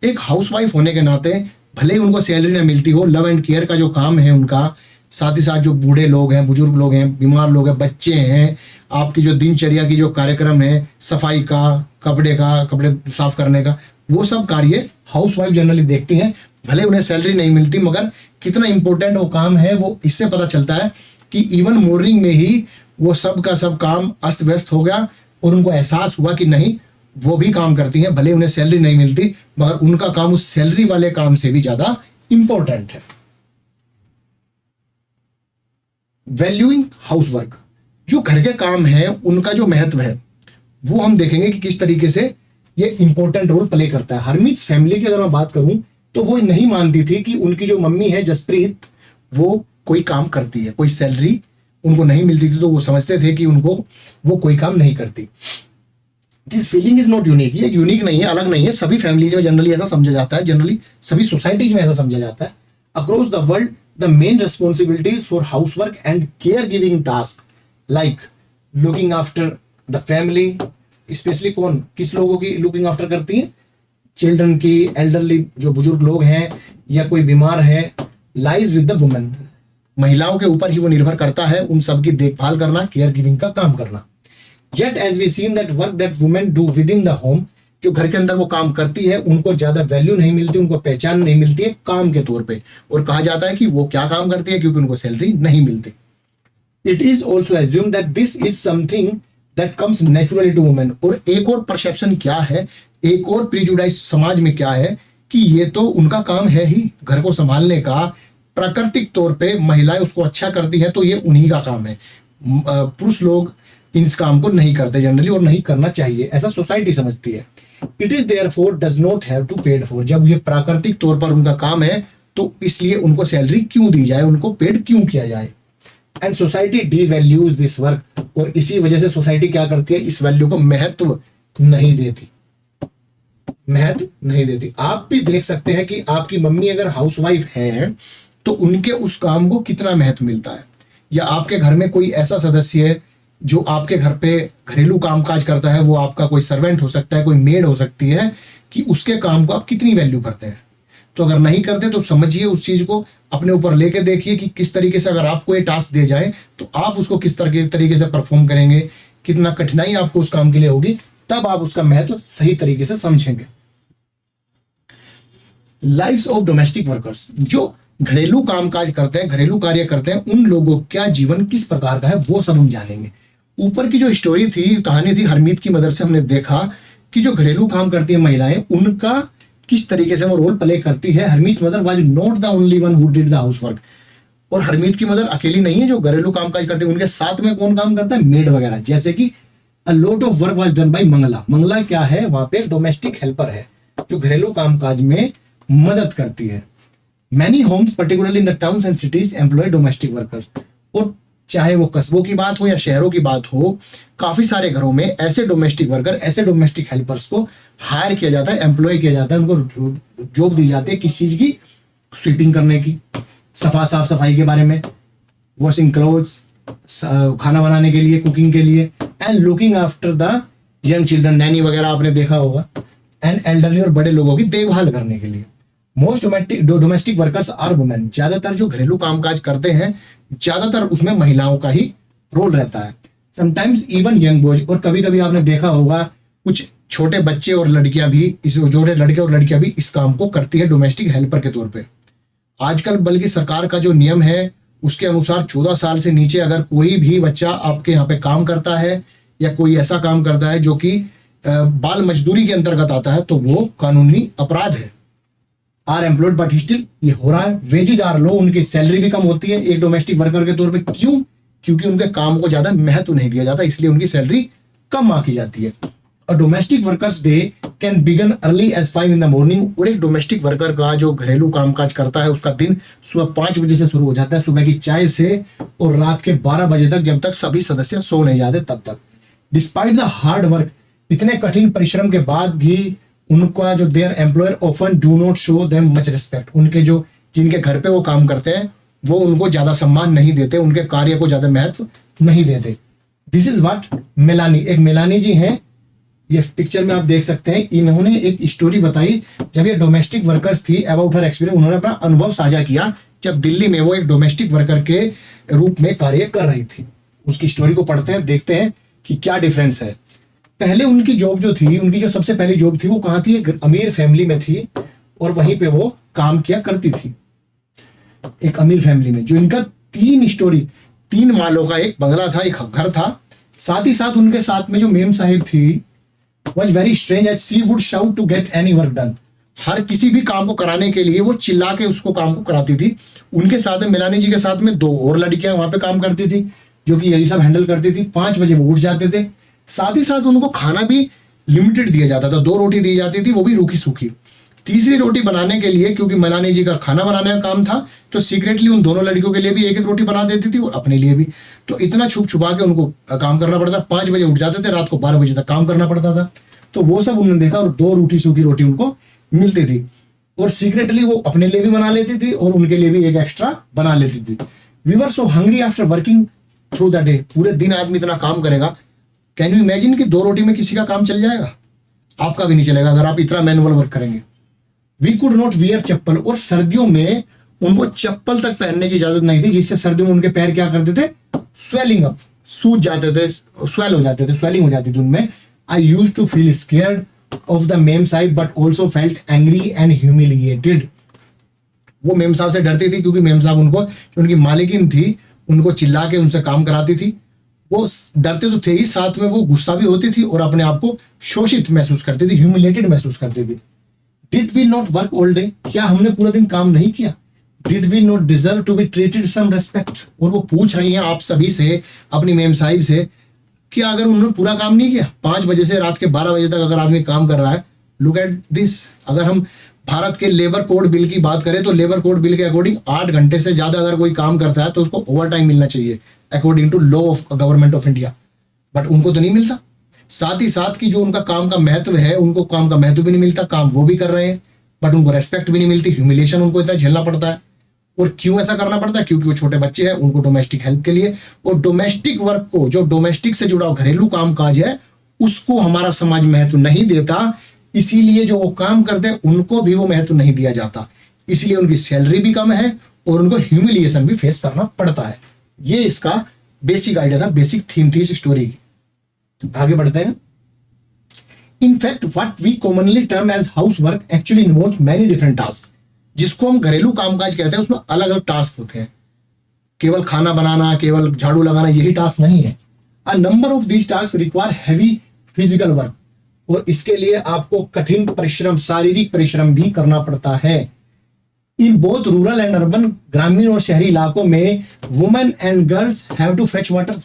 एक हाउसवाइफ होने के नाते भले ही उनको सैलरी ना मिलती हो, लव एंड केयर का जो काम है उनका, साथ ही साथ जो बूढ़े लोग हैं, बुजुर्ग लोग हैं, बीमार लोग हैं, बच्चे हैं, आपकी जो दिनचर्या की जो कार्यक्रम है, सफाई का, कपड़े साफ करने का, वो सब कार्य हाउसवाइफ जनरली देखती हैं। भले उन्हें सैलरी नहीं मिलती, मगर कितना इंपॉर्टेंट वो काम है वो इससे पता चलता है कि इवन मॉर्निंग में ही वो सब का सब काम अस्त व्यस्त हो गया और उनको एहसास हुआ कि नहीं, वो भी काम करती हैं, भले उन्हें सैलरी नहीं मिलती, मगर उनका काम उस सैलरी वाले काम से भी ज्यादा इंपॉर्टेंट है। वैल्यूइंग हाउसवर्क, जो घर के काम है उनका जो महत्व है वो हम देखेंगे कि किस तरीके से ये इंपॉर्टेंट रोल प्ले करता है। हरमीत फैमिली की अगर मैं बात करूं तो वो नहीं मानती थी कि उनकी जो मम्मी है जसप्रीत, वो कोई काम करती है, कोई सैलरी उनको नहीं मिलती थी, तो वो समझते थे कि उनको वो कोई काम नहीं करती। This feeling is not unique, ये यूनिक नहीं है, अलग नहीं है, सभी फैमिलीज में जनरली ऐसा समझा जाता है, जनरली सभी सोसाइटीज में ऐसा समझा जाता है। Across the world the main responsibilities for housework and care giving task like looking after the family, specially कौन किस लोगों की लुकिंग आफ्टर करती है? चिल्ड्रन की, एल्डरली जो बुजुर्ग लोग हैं या कोई बीमार है, लाइज विद द वुमेन, महिलाओं के ऊपर ही वो निर्भर करता है उन सब की देखभाल करना, केयर गिविंग का काम करना। Yet as we seen that work that women do within the home, जो घर के अंदर वो काम करती है उनको ज्यादा वैल्यू नहीं मिलती, उनको पहचान नहीं मिलती है काम के तौर पे, और कहा जाता है कि वो क्या काम करती है क्योंकि उनको सैलरी नहीं मिलती। It is also assumed that this is something that comes naturally to women। और एक और परसेप्शन क्या है, एक और प्रिजुडाइज समाज में क्या है कि ये तो उनका काम है ही घर को संभालने का, प्राकृतिक तौर पे महिलाएं उसको अच्छा करती हैं तो ये उन्हीं का काम है, पुरुष लोग इस काम को नहीं करते जनरली और नहीं करना चाहिए, ऐसा सोसाइटी समझती है। It is therefore does not have to paid for, जब ये प्राकृतिक तौर पर उनका काम है तो इसलिए उनको सैलरी क्यों दी जाए, उनको पेड क्यों किया जाए। And society D values this work, और इसी वजह से सोसाइटी क्या करती है, इस वैल्यू को महत्व नहीं देती, महत्व नहीं देती। आप भी देख सकते हैं कि आपकी मम्मी अगर हाउसवाइफ है तो उनके उस काम को कितना महत्व मिलता है, या आपके घर में कोई ऐसा सदस्य है जो आपके घर पे घरेलू कामकाज करता है, वो आपका कोई सर्वेंट हो सकता है, कोई मेड हो सकती है, कि उसके काम को आप कितनी वैल्यू करते हैं। तो अगर नहीं करते तो समझिए उस चीज को, अपने ऊपर लेके देखिए कि किस तरीके से अगर आपको ये टास्क दे जाए तो आप उसको किस तरीके से परफॉर्म करेंगे, कितना कठिनाई आपको उस काम के लिए होगी, तब आप उसका महत्व सही तरीके से समझेंगे। लाइव्स ऑफ डोमेस्टिक वर्कर्स, जो घरेलू कामकाज करते हैं, घरेलू कार्य करते हैं, उन लोगों का जीवन किस प्रकार का है वो सब हम जानेंगे। ऊपर की जो स्टोरी थी, कहानी थी हरमीत की मदर से, हमने देखा कि जो घरेलू काम करती है महिलाएं, उनका किस तरीके से वो रोल प्ले करती है। Harmeet mother was not the only one who did the house work. और हरमीत की मदर अकेली नहीं है जो घरेलू कामकाज करती है, उनके साथ में कौन काम करता है, मेड वगैरह। जैसे कि a lot of work was done by Mangala. Mangala क्या है, वहां पे डोमेस्टिक हेल्पर है जो घरेलू कामकाज में मदद करती है। Many homes particularly in the towns and cities employ domestic workers. और चाहे वो कस्बों की बात हो या शहरों की बात हो, काफी सारे घरों में ऐसे डोमेस्टिक वर्कर, ऐसे डोमेस्टिक हेल्पर्स को हायर किया जाता है, एम्प्लॉय किया जाता है, उनको जॉब दी जाती है किस चीज की, स्वीपिंग करने की, साफ सफाई के बारे में, वॉशिंग क्लोथ्स, खाना बनाने के लिए, कुकिंग के लिए, and looking after the young children, Naini वगैरह आपने देखा होगा, एंड एल्डरली और बड़े लोगों की देखभाल करने के लिए। Most domestic workers are women. ज्यादातर जो घरेलू कामकाज करते हैं, ज्यादातर उसमें महिलाओं का ही रोल रहता है। समटाइम्स इवन यंग बॉयज, और कभी कभी आपने देखा होगा कुछ छोटे बच्चे और लड़कियां भी, इस जो लड़के और लड़कियां भी इस काम को करती है डोमेस्टिक हेल्पर के तौर पे। आजकल बल्कि सरकार का जो नियम है उसके अनुसार 14 साल से नीचे अगर कोई भी बच्चा आपके यहाँ पे काम करता है या कोई ऐसा काम करता है जो कि बाल मजदूरी के अंतर्गत आता है, तो वो कानूनी अपराध है। आर एम्प्लॉयड बट स्टिल ये हो रहा है। वेजेज आर लो, उनकी सैलरी भी कम होती है एक डोमेस्टिक वर्कर के तौर पे। क्यों? क्योंकि उनके काम को ज्यादा महत्व नहीं दिया जाता, इसलिए उनकी सैलरी कम आंकी जाती है। और domestic workers day can begin early as 5 in the morning. और एक डोमेस्टिक वर्कर का जो घरेलू कामकाज करता है उसका दिन सुबह 5 बजे से शुरू हो जाता है, सुबह की चाय से, और रात के 12 बजे तक, जब तक सभी सदस्य सो नहीं जाते तब तक। डिस्पाइट द हार्ड वर्क, इतने कठिन परिश्रम के बाद भी उनका जो their employer often do not show them much respect. उनके जो जिनके घर पे वो काम करते हैं वो उनको ज्यादा सम्मान नहीं देते, उनके कार्य को ज्यादा महत्व नहीं देते। दिस इज व्हाट मेलानी, एक मेलानी जी हैं, ये पिक्चर में आप देख सकते हैं। इन्होंने एक स्टोरी बताई जब ये डोमेस्टिक वर्कर्स थी, अबाउट हर एक्सपीरियंस। उन्होंने अपना अनुभव साझा किया जब दिल्ली में वो एक डोमेस्टिक वर्कर के रूप में कार्य कर रही थी। उसकी स्टोरी को पढ़ते हैं, देखते हैं कि क्या डिफरेंस है। पहले उनकी जॉब जो थी, उनकी जो सबसे पहली जॉब थी वो कहाँ थी, एक अमीर फैमिली में थी, और वहीं पे वो काम किया करती थी एक अमीर फैमिली में। जो इनका 3 मालों का एक बंगला था, एक घर था। साथ ही साथ उनके साथ में जो मेम साहिब थी was very strange as she would shout to get any work done. हर किसी भी काम को कराने के लिए वो चिल्ला के उसको काम को कराती थी। उनके साथ में मिलानी जी के साथ में 2 और लड़कियां वहां पे काम करती थी जो कि यही सब हैंडल करती थी। 5 बजे वो उठ जाते थे। साथ ही साथ उनको खाना भी लिमिटेड दिया जाता था, 2 रोटी दी जाती थी, वो भी रूखी सूखी। तीसरी रोटी बनाने के लिए, क्योंकि मलानी जी का खाना बनाने का काम था, तो सीक्रेटली उन दोनों लड़कियों के लिए भी 1-1 रोटी बना देती थी और अपने लिए भी। तो इतना छुप छुपा के उनको काम करना पड़ता। 5 बजे उठ जाते थे, रात को 12 बजे तक काम करना पड़ता था। तो वो सब उन्होंने देखा, और 2 रूखी सूखी रोटी उनको मिलती थी, और सीक्रेटली वो अपने लिए भी बना लेती थी और उनके लिए भी एक एक्स्ट्रा बना लेती थी। We were so hungry after working through the day. पूरे दिन आदमी इतना काम करेगा, कैन यू इमेजिन कि 2 रोटी में किसी का काम चल जाएगा? आपका भी नहीं चलेगा अगर आप इतना मैनुअल वर्क करेंगे। वी कुड नॉट वियर चप्पल, और सर्दियों में उनको चप्पल तक पहनने की इजाजत नहीं थी, जिससे सर्दियों में उनके पैर क्या करते थे, स्वेलिंग अप, सूज जाते थे, स्वेल हो जाते थे, स्वेलिंग हो जाती थी उनमें। I used to feel scared of the mem sahib but also felt angry and humiliated. वो मेम साहब से डरती थी, क्योंकि मेम साहब उनको, जो उनकी मालिकिन थी, उनको चिल्ला के उनसे काम कराती थी। वो डरते तो थे ही, साथ में वो गुस्सा भी होती थी और अपने आप को शोषित महसूस करती थी, ह्यूमिलेटेड महसूस करती थी। Did we not work all day, क्या हमने पूरा दिन काम नहीं किया? Did we not deserve to be treated some respect, और वो पूछ रही हैं आप सभी से, अपनी मेम साहिब से, कि अगर उन्होंने पूरा काम नहीं किया, 5 बजे से रात के 12 बजे तक अगर आदमी काम कर रहा है, लुक एट दिस। अगर हम भारत के लेबर कोड बिल की बात करें तो लेबर कोड बिल के अकॉर्डिंग 8 घंटे से ज्यादा अगर कोई काम करता है तो उसको ओवर टाइम मिलना चाहिए according to law of government of India, but उनको तो नहीं मिलता। साथ ही साथ कि जो उनका काम का महत्व है, उनको काम का महत्व भी नहीं मिलता। काम वो भी कर रहे हैं बट उनको रेस्पेक्ट भी नहीं मिलती, ह्यूमिलेशन उनको इतना झेलना पड़ता है। और क्यों ऐसा करना पड़ता है? क्योंकि वो छोटे बच्चे हैं, उनको डोमेस्टिक हेल्प के लिए। और डोमेस्टिक वर्क को, जो डोमेस्टिक से जुड़ा घरेलू कामकाज है, उसको हमारा समाज महत्व नहीं देता, इसीलिए जो वो काम करते हैं उनको भी वो महत्व नहीं दिया जाता। इसलिए उनकी सैलरी भी कम है और उनको ह्यूमिलिएशन भी फेस करना पड़ता है। ये इसका बेसिक आइडिया था, बेसिक थीम थी इस स्टोरी की। तो आगे बढ़ते हैं। In fact what we commonly term as house work actually involves many different task. जिसको हम घरेलू कामकाज कहते हैं उसमें अलग अलग टास्क होते हैं। केवल खाना बनाना, केवल झाड़ू लगाना यही टास्क नहीं है। A number of these task require heavy physical work, और इसके लिए आपको कठिन परिश्रम, शारीरिक परिश्रम भी करना पड़ता है। In both rural and urban, ग्रामीण और शहरी इलाकों में women and girls have to fetch water.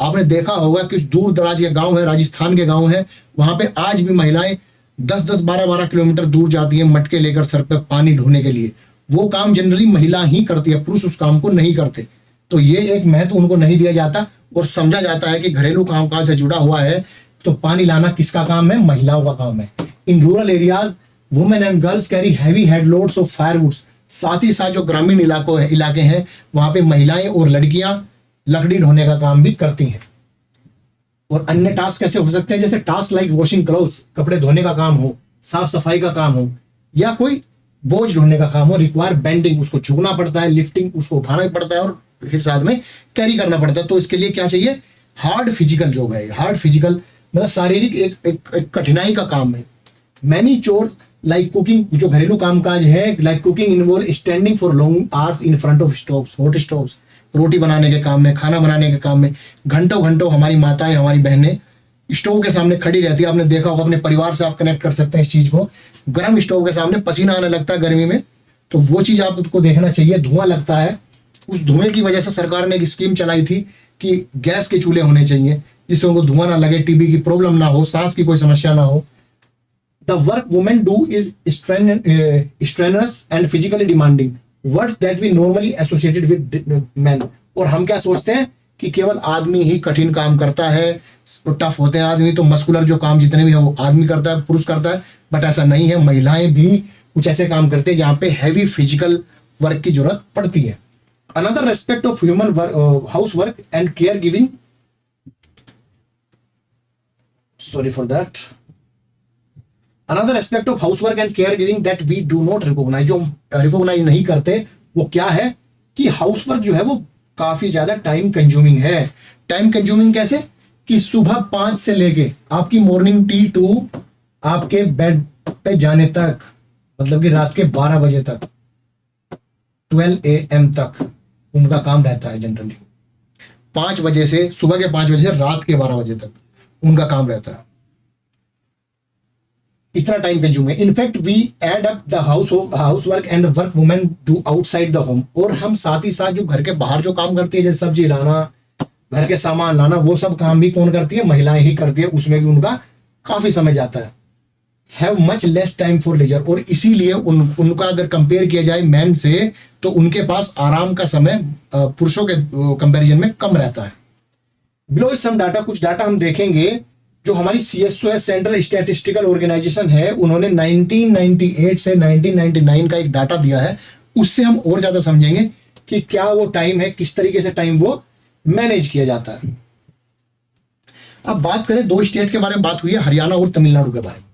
आपने देखा होगा कि दूर दराज के गांव है, राजस्थान के गांव है, वहां पे आज भी महिलाएं 10-10, 12-12 किलोमीटर दूर जाती हैं मटके लेकर सर पे पानी ढोने के लिए। वो काम जनरली महिला ही करती है, पुरुष उस काम को नहीं करते। तो ये एक महत्व उनको नहीं दिया जाता और समझा जाता है कि घरेलू कामकाज से जुड़ा हुआ है तो पानी लाना किसका काम है? महिलाओं का काम है। In rural areas women and girls carry heavy head loads of firewoods. साथ ही साथ जो ग्रामीण इलाके हैं वहां पे महिलाएं और लड़कियां लकड़ी ढोने का काम भी करती हैं। और अन्य टास्क कैसे हो सकते हैं? जैसे टास्क लाइक वॉशिंग क्लोथ्स, कपड़े धोने का काम हो, साफ सफाई का काम हो, या कोई बोझ ढोने का काम हो, रिक्वायर बेंडिंग, उसको झुकना पड़ता है, लिफ्टिंग, उसको उठाना भी पड़ता है और फिर साथ में कैरी करना पड़ता है। तो इसके लिए क्या चाहिए? हार्ड फिजिकल जॉब है। हार्ड फिजिकल मतलब शारीरिक एक कठिनाई का काम है। मैनी चोर लाइक कुकिंग, जो घरेलू कामकाज है, like cooking involve standing for long hours in front of stoves, hot stoves. रोटी बनाने के काम में, खाना बनाने के काम में घंटों घंटों हमारी माताएं, हमारी बहनें स्टोव के सामने खड़ी रहती है। आपने देखा होगा, अपने परिवार से आप कनेक्ट कर सकते हैं इस चीज को। गर्म स्टोव के सामने पसीना आने लगता है गर्मी में, तो वो चीज आपको देखना चाहिए। धुआं लगता है, उस धुएं की वजह से सरकार ने एक स्कीम चलाई थी कि गैस के चूल्हे होने चाहिए जिससे उनको धुआं ना लगे, टीबी की प्रॉब्लम ना हो, सांस की कोई समस्या ना हो। The work women do is strenuous and physically demanding, words that we normally associated with man. और हम क्या सोचते हैं कि केवल आदमी ही कठिन काम करता है, टफ होते हैं आदमी, तो मस्कुलर जो काम जितने भी है वो आदमी करता है, पुरुष करता है। बट ऐसा नहीं है, महिलाएं भी कुछ ऐसे काम करते हैं जहां पे हैवी फिजिकल वर्क की जरूरत पड़ती है। Another respect of human house work and care giving, sorry for that, another aspect of housework and caregiving that we do not recognize, जो रिकॉग्नाइज नहीं करते, वो क्या है कि हाउसवर्क जो है वो काफी ज्यादा टाइम कंज्यूमिंग है। टाइम कंज्यूमिंग कैसे? कि सुबह 5 से लेके आपकी मॉर्निंग टी टू आपके बेड पे जाने तक, मतलब कि रात के 12 बजे तक, 12 AM तक उनका काम रहता है। जनरली 5 बजे से, सुबह के 5 बजे से रात के 12 बजे तक उनका काम रहता है। इतना टाइम कंज्यूम है। In fact we add up the house work and the work women do outside the home, और हम साथ ही साथ जो घर के बाहर जो काम करती है, जैसे सब्जी लाना, घर के सामान लाना, वो सब काम भी कौन करती है? महिलाएं ही करती है। उसमें भी उनका काफी समय जाता है। Have much less time for leisure, और इसीलिए उनका अगर कंपेयर किया जाए मैन से, तो उनके पास आराम का समय पुरुषों के कंपैरिजन में कम रहता है। बिलो सम डाटा, कुछ डाटा हम देखेंगे जो हमारी CSO सेंट्रल स्टैटिस्टिकल ऑर्गेनाइजेशन है, उन्होंने 1998 से 1999 का एक डाटा दिया है। उससे हम और ज्यादा समझेंगे कि क्या वो टाइम है, किस तरीके से टाइम वो मैनेज किया जाता है। अब बात करें, 2 स्टेट के बारे में बात हुई है, हरियाणा और तमिलनाडु के बारे में।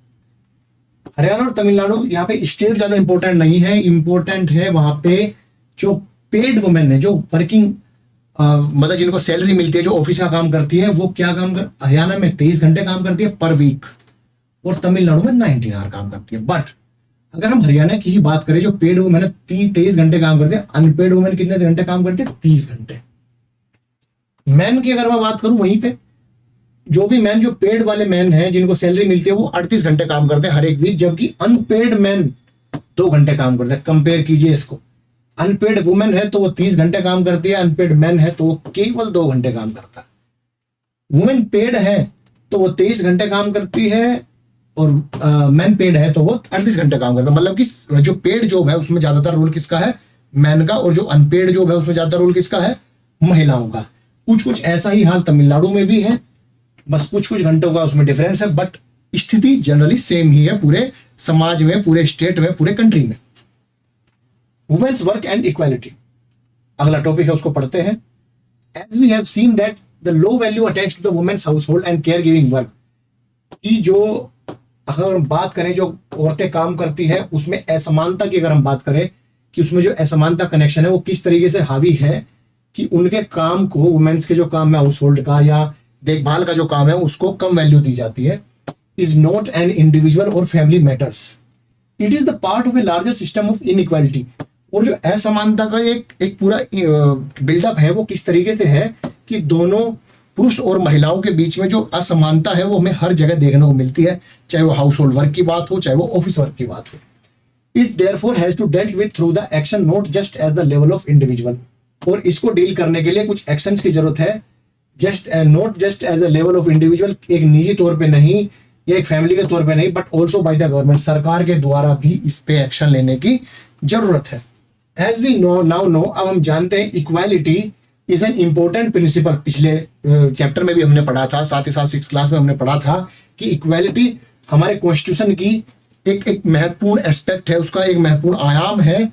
हरियाणा और तमिलनाडु, यहाँ पे स्टेट ज्यादा इंपॉर्टेंट नहीं है, इंपॉर्टेंट है वहां पे जो पेड वुमेन है, जो वर्किंग मतलब जिनको सैलरी मिलती है, जो ऑफिस का काम करती है, वो क्या काम कर, हरियाणा में 23 घंटे काम करती है पर वीक, और तमिलनाडु में 19 आवर काम करती है। बट अगर हम हरियाणा की ही बात करें, जो पेड वुमेन है 23 घंटे काम करते हैं, अनपेड वुमेन कितने घंटे काम करते हैं? 30 घंटे। मैन की अगर मैं बात करूं, वहीं पे जो भी मैन, जो पेड वाले मैन हैं जिनको सैलरी मिलती है, वो 38 घंटे काम करते हैं हर एक वीक, जबकि अनपेड मैन 2 घंटे काम करते हैं। कंपेयर कीजिए इसको। अनपेड वुमेन है तो वो 30 घंटे काम करती है, अनपेड मैन है तो वो केवल 2 घंटे काम करता है। वुमेन पेड है तो वो 23 घंटे काम करती है, और मैन पेड है तो वो 38 घंटे काम करता है। मतलब कि जो पेड जॉब है उसमें ज्यादातर रोल किसका है? मैन का, और जो अनपेड जॉब है उसमें ज्यादातर रोल किसका है? महिलाओं का। कुछ ऐसा ही हाल तमिलनाडु में भी है, बस कुछ घंटों का उसमें डिफरेंस है, बट स्थिति जनरली सेम ही है पूरे समाज में, पूरे स्टेट में, पूरे कंट्री में। वुमेन्स वर्क एंड इक्वालिटी अगला टॉपिक है, उसको पढ़ते हैं। As we have seen that the low value attached to the women's household and care giving work, की जो अगर हम बात करें जो औरतें काम करती है उसमें असमानता की अगर हम बात करें, कि उसमें जो असमानता कनेक्शन है वो किस तरीके से हावी है कि उनके काम को, वुमेन्स के जो काम है हाउस होल्ड का या देखभाल का जो काम है उसको कम वैल्यू दी जाती है। इज नॉट एन इंडिविजुअल और family matters, it is the part of a larger system of inequality. और जो असमानता का एक पूरा बिल्डअप है वो किस तरीके से है कि दोनों पुरुष और महिलाओं के बीच में जो असमानता है वो हमें हर जगह देखने को मिलती है, चाहे वो हाउस होल्ड वर्क की बात हो, चाहे वो ऑफिस वर्क की बात हो। It therefore has to dealt with through the action not just at the level of individual. और इसको डील करने के लिए कुछ एक्शंस की जरूरत है, not just as a level of individual, एक निजी तौर पे नहीं या एक फैमिली के तौर पे नहीं, but also by the government, सरकार के द्वारा भी इस पे एक्शन लेने की जरूरत है। एज वी नाउ नो, अब हम जानते हैं equality is an important principle. पिछले चैप्टर में भी हमने पढ़ा था, साथ ही साथ 6th क्लास में हमने पढ़ा था कि इक्वालिटी हमारे कॉन्स्टिट्यूशन की एक महत्वपूर्ण एस्पेक्ट है, उसका एक महत्वपूर्ण आयाम है।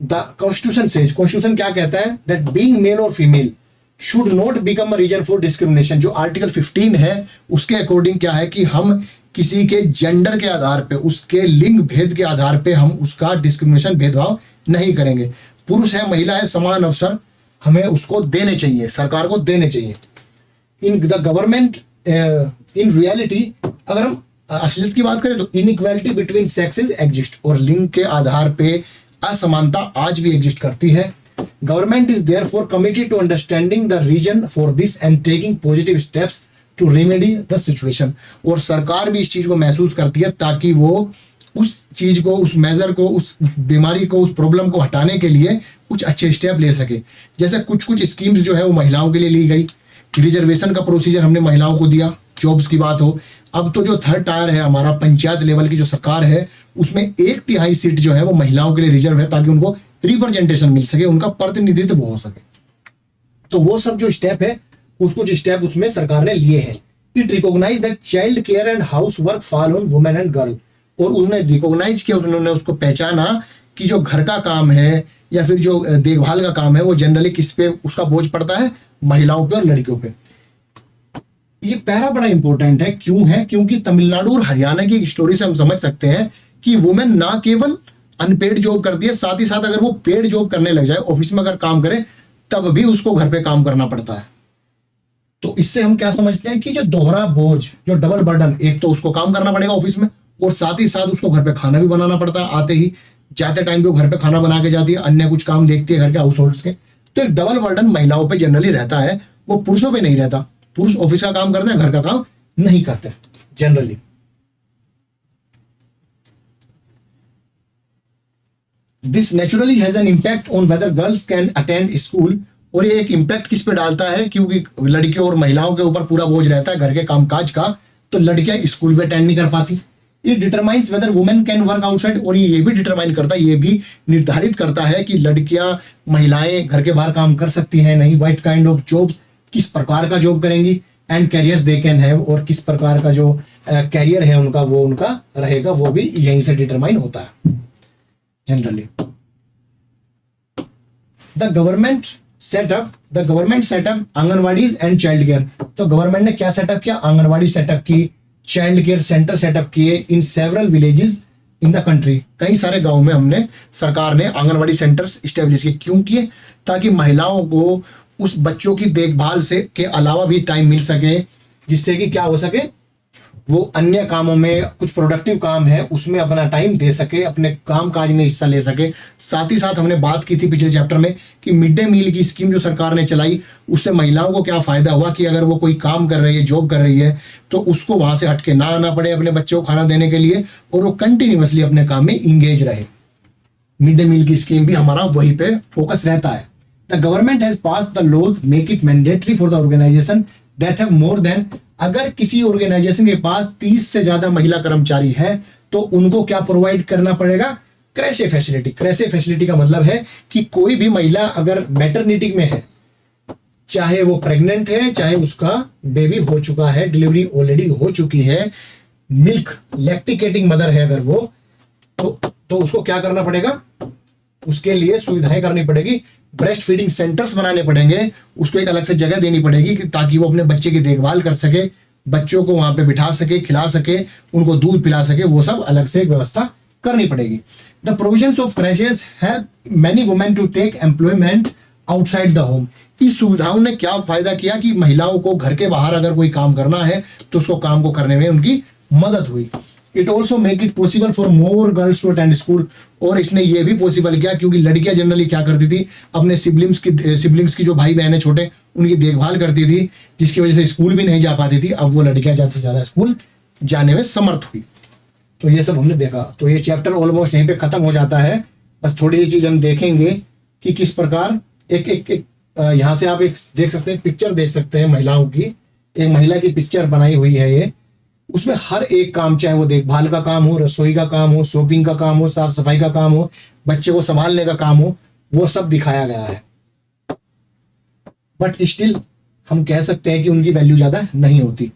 द कॉन्स्टिट्यूशन सेज, कॉन्स्टिट्यूशन क्या कहता है, दैट बीइंग मेल और female should not become a reason for discrimination. जो आर्टिकल 15 है उसके अकॉर्डिंग क्या है कि हम किसी के जेंडर के आधार पे, उसके लिंग भेद के आधार पे हम उसका डिस्क्रिमिनेशन, भेदभाव नहीं करेंगे। पुरुष है महिला है, समान अवसर हमें उसको देने चाहिए, सरकार को देने चाहिए। In the government in reality, अगर हम असलियत की बात करें तो इनइक्वालिटी बिटवीन सेक्सेस एग्जिस्ट, और लिंग के आधार पे असमानता आज भी एग्जिस्ट करती है। Government is therefore committed to understanding the reason for this and taking positive steps to remedy the situation. और सरकार भी इस चीज को महसूस करती है ताकि वो उस चीज को, उस मेजर को, उस बीमारी को, उस प्रॉब्लम को हटाने के लिए कुछ अच्छे स्टेप ले सके। जैसे कुछ स्कीम्स जो है वो महिलाओं के लिए ली गई, रिजर्वेशन का प्रोसीजर हमने महिलाओं को दिया, जॉब्स की बात हो। अब तो जो 3rd टायर है हमारा, पंचायत लेवल की जो सरकार है, उसमें 1/3 सीट जो है वो महिलाओं के लिए रिजर्व है ताकि उनको रिप्रेजेंटेशन मिल सके, उनका प्रतिनिधित्व हो सके। तो वो सब जो स्टेप है, कुछ स्टेप उसमें सरकार ने लिए हैं। It recognize that child care and house work fall on women and girl. और उन्होंने रिकॉग्नाइज किया, उन्होंने उसको पहचाना कि जो घर का काम है या फिर जो देखभाल का काम है वो जनरली किस पे उसका बोझ पड़ता है, महिलाओं पे और लड़कियों पे। ये पैरा बड़ा इंपॉर्टेंट है, क्यों है, क्योंकि तमिलनाडु और हरियाणा की एक स्टोरी से हम समझ सकते हैं कि वुमेन ना केवल अनपेड जॉब करती है, साथ ही साथ अगर वो पेड जॉब करने लग जाए, ऑफिस में अगर काम करे, तब भी उसको घर पे काम करना पड़ता है। तो इससे हम क्या समझते हैं कि जो दोहरा बोझ, जो डबल बर्डन, एक तो उसको काम करना पड़ेगा ऑफिस में और साथ ही साथ उसको घर पे खाना भी बनाना पड़ता है। आते ही जाते टाइम पे वो घर पे खाना बना के जाती है, अन्य कुछ काम देखती है घर के हाउस होल्ड्स के। तो एक डबल बर्डन महिलाओं पे जनरली रहता है, वो पुरुषों पे नहीं रहता। पुरुष ऑफिस का काम करते हैं, घर का काम नहीं करते generally. This naturally has an impact on whether girls can attend school. और ये एक इम्पैक्ट किस पे डालता है, क्योंकि लड़कियों और महिलाओं के ऊपर पूरा बोझ रहता है घर के कामकाज का, तो लड़कियां स्कूल में अटेंड नहीं कर पाती। It determines weather women can work outside. और ये भी डिटरमाइन करता है, ये भी निर्धारित करता है कि लड़कियां, महिलाएं घर के बाहर काम कर सकती हैं नहीं, व्हाट काइंड ऑफ जॉब्स, किस प्रकार का जॉब करेंगी, and carriers they can have, और किस प्रकार का जो कैरियर है उनका वो उनका रहेगा, वो भी यहीं से डिटरमाइन होता है generally. The government setup anganwadis and child care. तो गवर्नमेंट ने क्या सेटअप किया, आंगनवाड़ी सेटअप की, चाइल्ड केयर सेंटर सेटअप किए in several villages in the country. कई सारे गांव में हमने, सरकार ने आंगनवाड़ी सेंटर्स स्टेब्लिश किए। क्यों किए, ताकि महिलाओं को उस बच्चों की देखभाल से के अलावा भी टाइम मिल सके, जिससे कि क्या हो सके, वो अन्य कामों में, कुछ प्रोडक्टिव काम है उसमें अपना टाइम दे सके, अपने काम काज में हिस्सा ले सके। साथ ही साथ हमने बात की थी पिछले चैप्टर में कि मिड डे मील की स्कीम जो सरकार ने चलाई, उससे महिलाओं को क्या फायदा हुआ कि अगर वो कोई काम कर रही है, जॉब कर रही है, तो उसको वहां से हटके ना आना पड़े अपने बच्चों को खाना देने के लिए, और वो कंटिन्यूअसली अपने काम में इंगेज रहे। मिड डे मील की स्कीम भी हमारा वहीं पे फोकस रहता है। The government has passed the laws make it mandatory for the organization that have more than. अगर किसी ऑर्गेनाइजेशन के पास 30 से ज्यादा महिला कर्मचारी है तो उनको क्या प्रोवाइड करना पड़ेगा, क्रैशे फैसिलिटी। क्रैशे फैसिलिटी का मतलब है कि कोई भी महिला अगर मैटरनिटी में है, चाहे वो प्रेग्नेंट है, चाहे उसका बेबी हो चुका है, डिलीवरी ऑलरेडी हो चुकी है, मिल्क लैक्टिकेटिंग मदर है अगर वो, तो उसको क्या करना पड़ेगा, उसके लिए सुविधाएं करनी पड़ेगी, ब्रेस्ट फीडिंग सेंटर्स बनाने पड़ेंगे, उसको एक अलग से जगह देनी पड़ेगी ताकि वो अपने बच्चे की देखभाल कर सके, बच्चों को वहां पे बिठा सके, खिला सके, उनको दूध पिला सके, वो सब अलग से एक व्यवस्था करनी पड़ेगी। The provisions of creches help many women to take employment outside the home. इस सुविधाओं ने क्या फायदा किया कि महिलाओं को घर के बाहर अगर कोई काम करना है तो उसको काम को करने में उनकी मदद हुई। It also make it possible for more girls to attend school. और इसने ये भी पॉसिबल किया क्योंकि लड़कियां जनरली क्या करती थी, अपने सिबलिंग्स की जो भाई बहन है छोटे, उनकी देखभाल करती थी, जिसकी वजह से स्कूल भी नहीं जा पाती थी। अब वो लड़कियां ज़्यादा से ज़्यादा स्कूल जाने में समर्थ हुई। तो ये सब हमने देखा। तो ये चैप्टर ऑलमोस्ट यहीं पे खत्म हो जाता है। बस थोड़ी सी चीज हम देखेंगे कि किस प्रकार एक यहाँ से आप एक देख सकते हैं, पिक्चर देख सकते हैं महिलाओं की। एक महिला की पिक्चर बनाई हुई है ये। उसमें हर एक काम, चाहे वो देखभाल का काम हो, रसोई का काम हो, शॉपिंग का काम हो, साफ सफाई का काम हो, बच्चे को संभालने का काम हो, वो सब दिखाया गया है। बट स्टिल हम कह सकते हैं कि उनकी वैल्यू ज्यादा नहीं होती।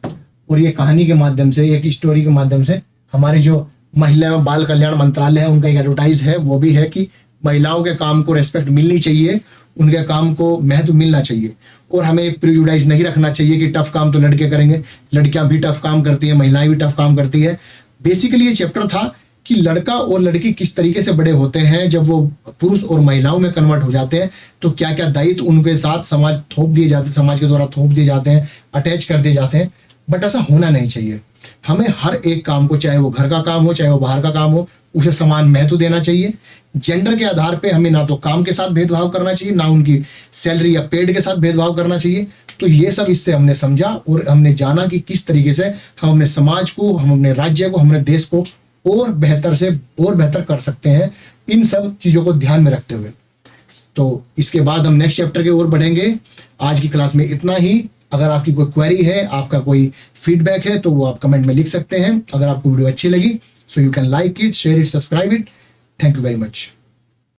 और ये कहानी के माध्यम से, एक स्टोरी के माध्यम से हमारे जो महिला एवं बाल कल्याण मंत्रालय है उनका एक एडवर्टाइज है, वो भी है कि महिलाओं के काम को रेस्पेक्ट मिलनी चाहिए, उनके काम को महत्व मिलना चाहिए। और हमें प्रिजुडाइज नहीं रखना चाहिए कि टफ काम तो लड़के करेंगे, लड़कियां भी टफ काम करती है, महिलाएं भी टफ काम करती है। बेसिकली ये चैप्टर था कि लड़का और लड़की किस तरीके से बड़े होते हैं जब वो पुरुष और महिलाओं में कन्वर्ट हो जाते हैं, तो क्या क्या दायित्व उनके साथ समाज के द्वारा थोप दिए जाते हैं, अटैच कर दिए जाते हैं। बट ऐसा होना नहीं चाहिए। हमें हर एक काम को, चाहे वो घर का काम हो, चाहे वो बाहर का काम हो, उसे समान महत्व देना चाहिए। जेंडर के आधार पे हमें ना तो काम के साथ भेदभाव करना चाहिए, ना उनकी सैलरी या पेड के साथ भेदभाव करना चाहिए। तो ये सब इससे हमने समझा और हमने जाना कि किस तरीके से हम अपने समाज को, हम अपने राज्य को, हमारे देश को और बेहतर कर सकते हैं, इन सब चीजों को ध्यान में रखते हुए। तो इसके बाद हम नेक्स्ट चैप्टर की ओर बढ़ेंगे। आज की क्लास में इतना ही। अगर आपकी कोई क्वेरी है, आपका कोई फीडबैक है, तो वो आप कमेंट में लिख सकते हैं। अगर आपको वीडियो अच्छी लगी, so you can like it, share it, subscribe it. Thank you very much.